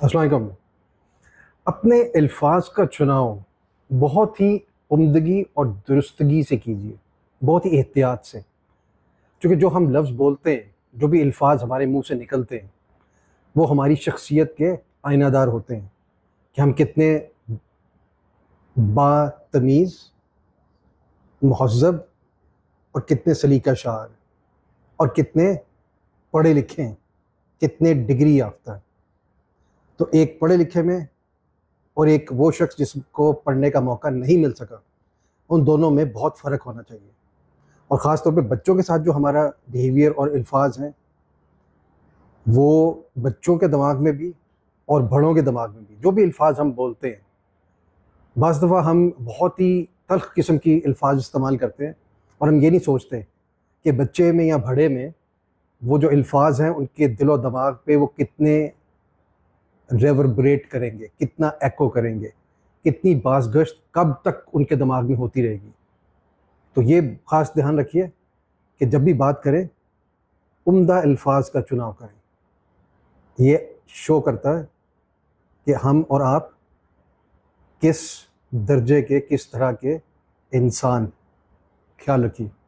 السلام علیکم۔ اپنے الفاظ کا چناؤ بہت ہی عمدگی اور درستگی سے کیجیے، بہت ہی احتیاط سے، کیونکہ جو ہم لفظ بولتے ہیں، جو بھی الفاظ ہمارے منہ سے نکلتے ہیں، وہ ہماری شخصیت کے آئینہ دار ہوتے ہیں کہ ہم کتنے با تمیز، مہذب اور کتنے سلیقہ شعر اور کتنے پڑھے لکھے ہیں، کتنے ڈگری یافتہ ہیں۔ تو ایک پڑھے لکھے میں اور ایک وہ شخص جس کو پڑھنے کا موقع نہیں مل سکا، ان دونوں میں بہت فرق ہونا چاہیے۔ اور خاص طور پہ بچوں کے ساتھ جو ہمارا بیہیویئر اور الفاظ ہیں، وہ بچوں کے دماغ میں بھی اور بڑوں کے دماغ میں بھی جو بھی الفاظ ہم بولتے ہیں، بعض دفعہ ہم بہت ہی تلخ قسم کی الفاظ استعمال کرتے ہیں اور ہم یہ نہیں سوچتے کہ بچے میں یا بڑے میں وہ جو الفاظ ہیں ان کے دل و دماغ پہ وہ کتنے ریوربریٹ کریں گے، کتنا ایکو کریں گے، کتنی باز گشت کب تک ان کے دماغ میں ہوتی رہے گی۔ تو یہ خاص دھیان رکھیے کہ جب بھی بات کریں عمدہ الفاظ کا چناؤ کریں۔ یہ شو کرتا ہے کہ ہم اور آپ کس درجے کے، کس طرح کے انسان۔ خیال رکھیے۔